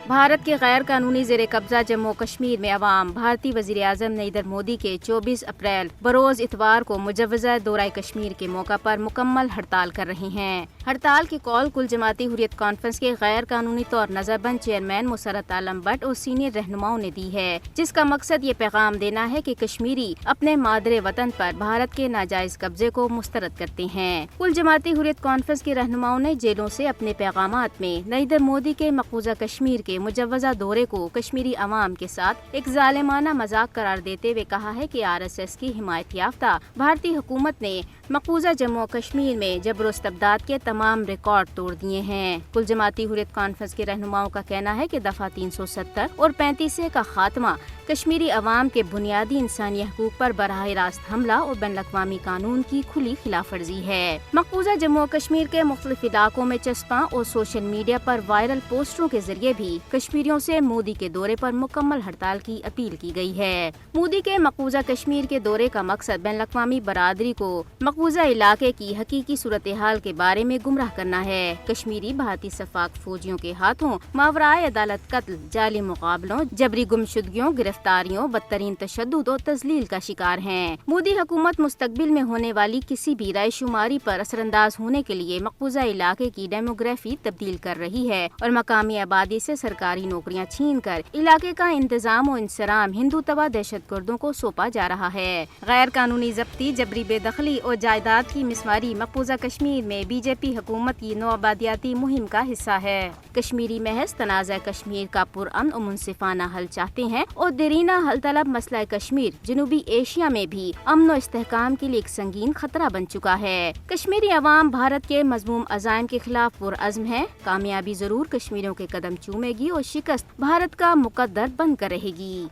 بھارت کے غیر قانونی زیر قبضہ جموں و کشمیر میں عوام بھارتی وزیر اعظم نریندر مودی کے 24 اپریل بروز اتوار کو مجوزہ دورہ کشمیر کے موقع پر مکمل ہڑتال کر رہے ہیں۔ ہڑتال کی کال کل جماعتی حریت کانفرنس کے غیر قانونی طور نظر بند چیئرمین مسرت عالم بٹ اور سینئر رہنماؤں نے دی ہے، جس کا مقصد یہ پیغام دینا ہے کہ کشمیری اپنے مادر وطن پر بھارت کے ناجائز قبضے کو مسترد کرتے ہیں۔ کل جماعتی حریت کانفرنس کے رہنماؤں نے جیلوں سے اپنے پیغامات میں نریندر مودی کے مقبوضہ کشمیر کے مجوزہ دورے کو کشمیری عوام کے ساتھ ایک ظالمانہ مذاق قرار دیتے ہوئے کہا ہے کہ RSS کی حمایت یافتہ بھارتی حکومت نے مقبوضہ جموں و کشمیر میں جبر و استبداد کے تمام ریکارڈ توڑ دیے ہیں۔ کل جماعتی حریت کانفرنس کے رہنماؤں کا کہنا ہے کہ دفعہ 370 اور 35 کا خاتمہ کشمیری عوام کے بنیادی انسانی حقوق پر براہ راست حملہ اور بین الاقوامی قانون کی کھلی خلاف ورزی ہے۔ مقبوضہ جموں و کشمیر کے مختلف علاقوں میں چسپاں اور سوشل میڈیا پر وائرل پوسٹروں کے ذریعے بھی کشمیریوں سے مودی کے دورے پر مکمل ہڑتال کی اپیل کی گئی ہے۔ مودی کے مقبوضہ کشمیر کے دورے کا مقصد بین الاقوامی برادری کو مقبوضہ علاقے کی حقیقی صورتحال کے بارے میں گمراہ کرنا ہے۔ کشمیری بھارتی شفاق فوجیوں کے ہاتھوں ماورائے عدالت قتل، جعلی مقابلوں، جبری گمشدگیوں، گرفتاریوں، بدترین تشدد اور تذلیل کا شکار ہیں۔ مودی حکومت مستقبل میں ہونے والی کسی بھی رائے شماری پر اثر انداز ہونے کے لیے مقبوضہ علاقے کی ڈیموگرافی تبدیل کر رہی ہے اور مقامی آبادی سے سرکاری نوکریاں چھین کر علاقے کا انتظام و انصرام ہندو توا دہشت گردوں کو سونپا جا رہا ہے۔ غیر قانونی ضبطی، جبری بے دخلی اور جائیداد کی مسماری مقبوضہ کشمیر میں BJP حکومت کی نوآبادیاتی مہم کا حصہ ہے۔ کشمیری محض تنازع کشمیر کا پرامن و منصفانہ حل چاہتے ہیں اور دیرینہ حل طلب مسئلہ کشمیر جنوبی ایشیا میں بھی امن و استحکام کے لیے ایک سنگین خطرہ بن چکا ہے۔ کشمیری عوام بھارت کے مذموم عزائم کے خلاف پرعزم ہے۔ کامیابی ضرور کشمیریوں کے قدم چومے گی اور شکست بھارت کا مقدر بن کر رہے گی۔